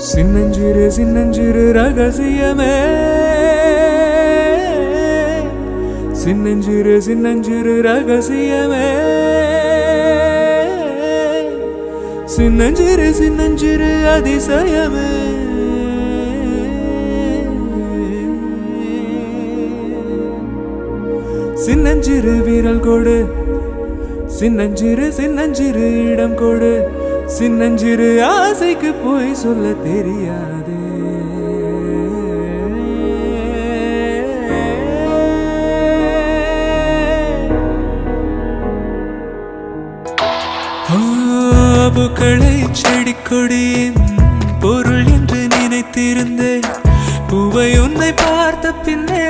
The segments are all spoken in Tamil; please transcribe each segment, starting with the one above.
சின்னஞ்சிறு சின்னஞ்சிறு ரகசியமே சின்னஞ்சிறு சின்னஞ்சிறு ரகசியமே சின்னஞ்சிறு சின்னஞ்சிறு அதிசயமே சின்னஞ்சிறு வீரல் கொடு சின்னஞ்சிறு சின்னஞ்சிறு இடம் கொடு சின்னஞ்சிறு ஆசைக்கு போய் சொல்ல தெரியாது பூக்களை செடி கொடியின் பொருள் என்று நினைத்திருந்தேன் பூவை உன்னை பார்த்த பின்னே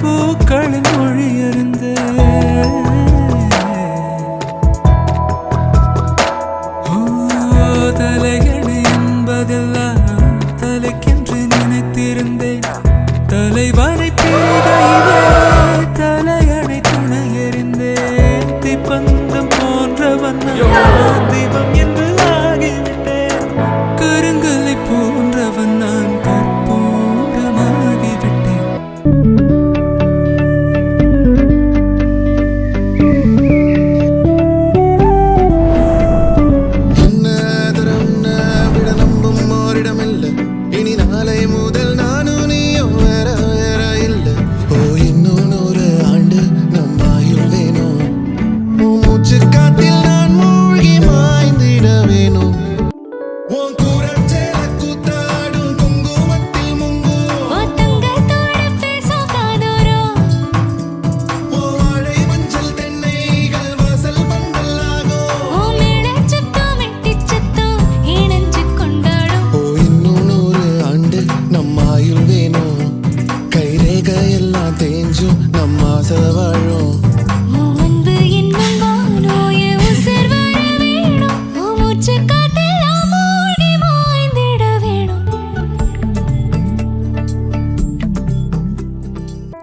பூக்களின் மொழி அறிந்தேன் தலையணை என்பதெல்லாம் தலைக்கென்று நினைத்திருந்தேன் தலைவனை பேதையிலே தலையணை துணை எறிந்தேன் தீப்பந்தம் போன்றவன் தீபம் என்று ஆகிவிட்டேன் கருங்கலை போன்றவன் நான் கற்பூரமாகிவிட்டேன்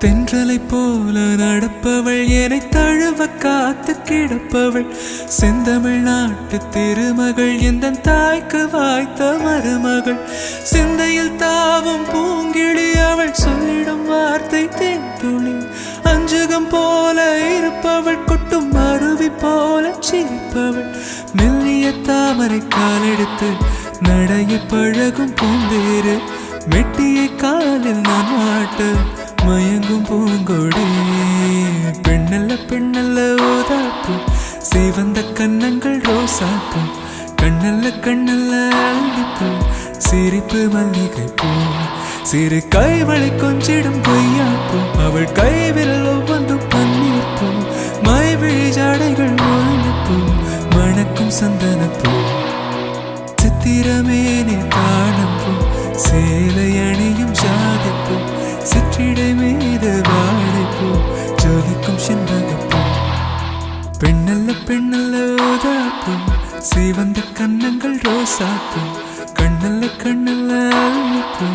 தென்றலை போல நடப்பவள் என்னை தழுவ காத்து கிடப்பவள் செந்தமிழ் நாட்டு திருமகள் எந்த தாய்க்கு வாய்த்த மருமகள் சிந்தையில் தாவும் பூங்கிழி அவள் சொல்லிடும் வார்த்தை தேன்துளி அஞ்சுகம் போல இருப்பவள் கொட்டும் அருவி போல சிரிப்பவள் மெல்லிய தாமரை காலெடுத்து நடைய பழகும் பூந்தேறு மெட்டியை காலில் நான் மாட்ட மயங்கும் பூங்கொடி பெண்ணல்ல பெண்ணல்ல ஓதாப்பு சிவந்த கண்ணங்கள் ரோசாப்பு கண்ணல்ல கண்ணல்ல அள்ளிப்பூ சிரிப்பு மல்லிகை பூ சிறு கைவளை கொஞ்சிடும் கொய்யாப்பூ அவள் கைவில் ஒவ்வொன்றும் பன்னீர் பூ மைவிழி ஜாடைகள் முல்லைப்பூ மணக்கும் சந்தனப்பூ சித்திரமேனி காணப்பூ சேலை அணியும் ஜாதிப்பூ சிற்றிடை மீது வாழைப்பூ ஜொலிக்கும் செண்பகப்பூ பெண்ணல்ல பெண்ணல்ல ஓதாப்பூ சிவந்த கண்ணங்கள் ரோசாப்பூ கண்ணல்ல கண்ணல்ல பூ